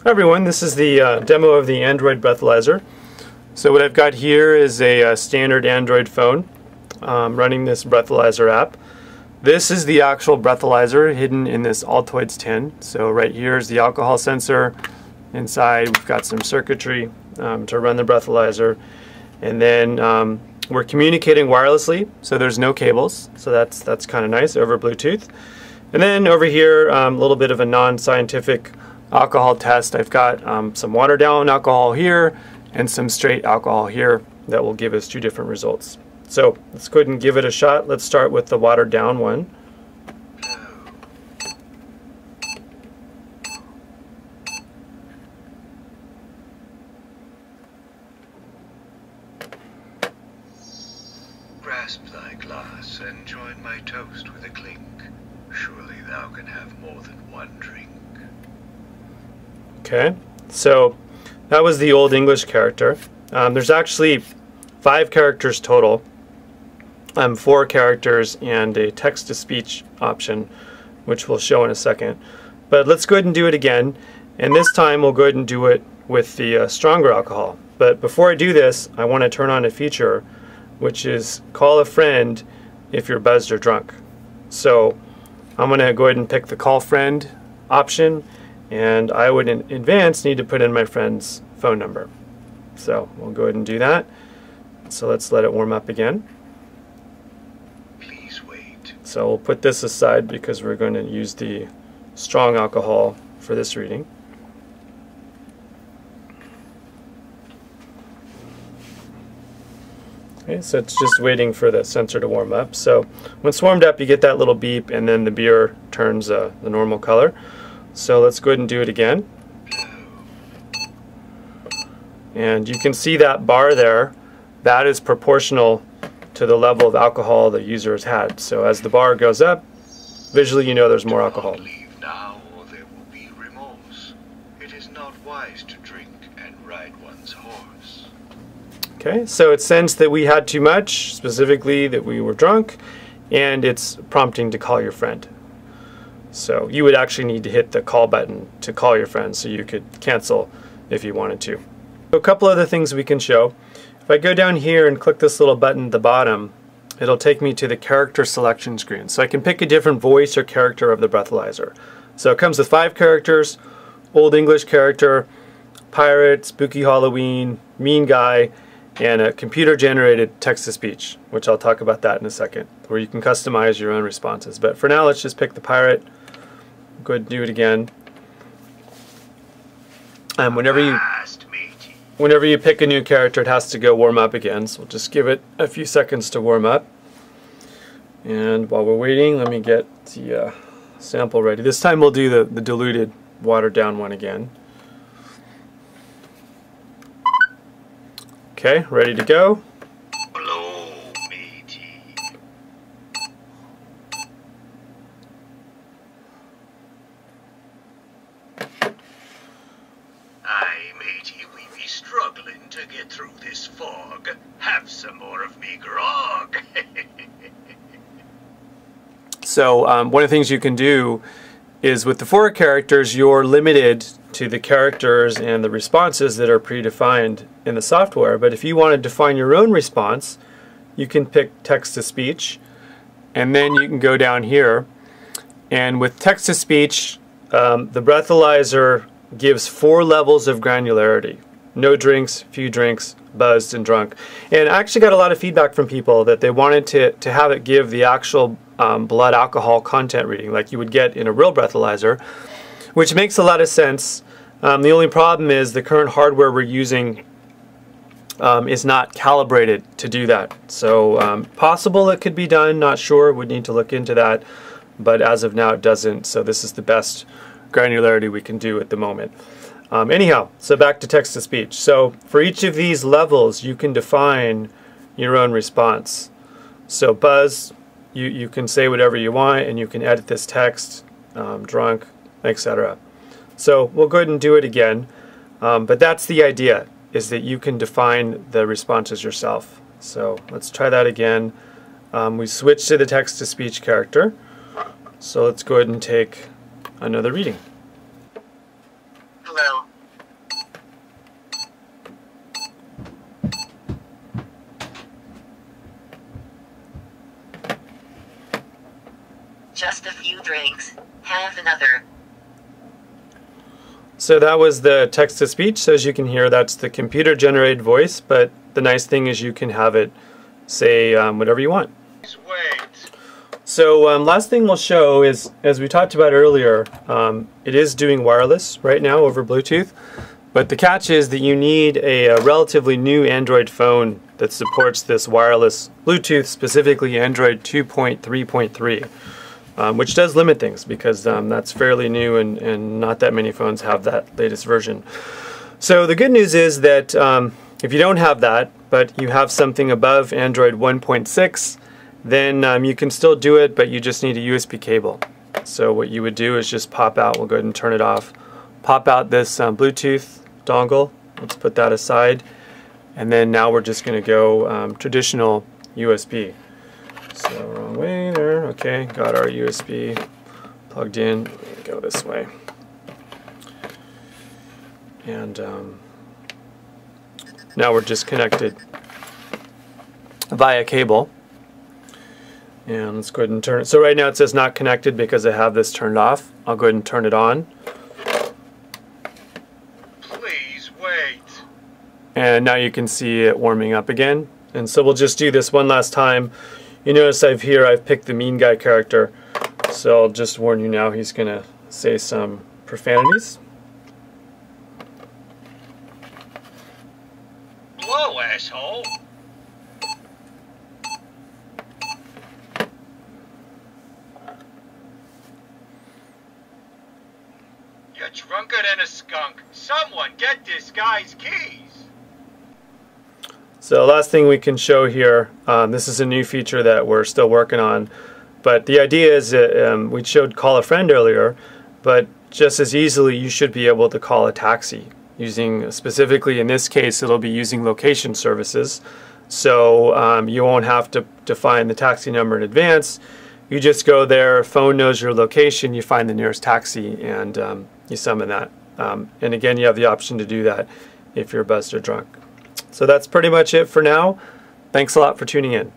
Hi everyone, this is the demo of the Android breathalyzer. So what I've got here is a standard Android phone running this breathalyzer app. This is the actual breathalyzer hidden in this Altoids tin. So right here is the alcohol sensor. Inside we've got some circuitry to run the breathalyzer. And then we're communicating wirelessly, so there's no cables. So that's kind of nice over Bluetooth. And then over here, a little bit of a non-scientific alcohol test. I've got some watered down alcohol here and some straight alcohol here that will give us two different results. So let's go ahead and give it a shot. Let's start with the watered down one. Grasp thy glass and join my toast with a clink. Surely thou can have more than one drink. Okay, so that was the Old English character. There's actually 5 characters total, 4 characters and a text-to-speech option, which we'll show in a second. But let's go ahead and do it again, and this time we'll go ahead and do it with the stronger alcohol. But before I do this, I want to turn on a feature, which is call a friend if you're buzzed or drunk. So I'm going to go ahead and pick the call friend option, and I would in advance need to put in my friend's phone number. So we'll go ahead and do that. So let's let it warm up again. Please wait. So we'll put this aside because we're going to use the strong alcohol for this reading. Okay, so it's just waiting for the sensor to warm up. So when it's warmed up, you get that little beep, and then the beer turns the normal color. So let's go ahead and do it again. And you can see that bar there. That is proportional to the level of alcohol the user has had. So as the bar goes up, visually you know there's more alcohol. Leave now, or there will be remorse. It is not wise to drink and ride one's horse. Okay, so it sensed that we had too much, specifically that we were drunk, and it's prompting to call your friend. So you would actually need to hit the call button to call your friend so you could cancel if you wanted to. So a couple other things we can show. If I go down here and click this little button at the bottom, it'll take me to the character selection screen. So I can pick a different voice or character of the breathalyzer. So it comes with 5 characters: Old English character, pirate, spooky Halloween, mean guy, and a computer-generated text-to-speech, which I'll talk about that in a second, where you can customize your own responses. But for now, let's just pick the pirate. Go ahead and do it again. Whenever you pick a new character, it has to go warm up again, so we'll just give it a few seconds to warm up. And while we're waiting, let me get the sample ready. This time we'll do the diluted, watered down one again. Okay, ready to go. Hello, matey. Aye, matey, we be struggling to get through this fog. Have some more of me grog. So one of the things you can do is with the 4 characters, you're limited to the characters and the responses that are predefined in the software. But if you want to define your own response, you can pick text-to-speech, and then you can go down here. And with text-to-speech, the breathalyzer gives 4 levels of granularity: no drinks, few drinks, buzzed, and drunk. And I actually got a lot of feedback from people that they wanted to have it give the actual blood alcohol content reading like you would get in a real breathalyzer, which makes a lot of sense. The only problem is the current hardware we're using is not calibrated to do that. So possible it could be done, not sure, would need to look into that, but as of now it doesn't, so this is the best granularity we can do at the moment. Anyhow, so back to text-to-speech. So for each of these levels you can define your own response. So buzz, you can say whatever you want, and you can edit this text, drunk, etc. So we'll go ahead and do it again, but that's the idea, is that you can define the responses yourself. So let's try that again. We switched to the text-to-speech character, so let's go ahead and take another reading. Hello, Just a few drinks. Have another. So that was the text-to-speech. So as you can hear, that's the computer-generated voice, but the nice thing is you can have it say whatever you want. Wait. So last thing we'll show is, as we talked about earlier, it is doing wireless right now over Bluetooth, but the catch is that you need a relatively new Android phone that supports this wireless Bluetooth, specifically Android 2.3.3, which does limit things because that's fairly new and not that many phones have that latest version. So the good news is that if you don't have that, but you have something above Android 1.6, then you can still do it, but you just need a USB cable. So what you would do is just pop out, we'll go ahead and turn it off, pop out this Bluetooth dongle, let's put that aside, and then now we're just going to go traditional USB. So wrong way there, okay, got our USB plugged in, go this way. And now we're just connected via cable. And let's go ahead and turn it. So right now it says not connected because I have this turned off. I'll go ahead and turn it on. Please wait. And now you can see it warming up again. And so we'll just do this one last time. You notice I've picked the mean guy character. So I'll just warn you now, he's going to say some profanities. Blow, asshole. You're drunker than a skunk. Someone get this guy's keys. So last thing we can show here, this is a new feature that we're still working on, but the idea is that we showed call a friend earlier, but just as easily you should be able to call a taxi using, specifically in this case, it'll be using location services. So you won't have to find the taxi number in advance. You just go there, phone knows your location, you find the nearest taxi, and you summon that. And again, you have the option to do that if you're buzzed or drunk. So that's pretty much it for now. Thanks a lot for tuning in.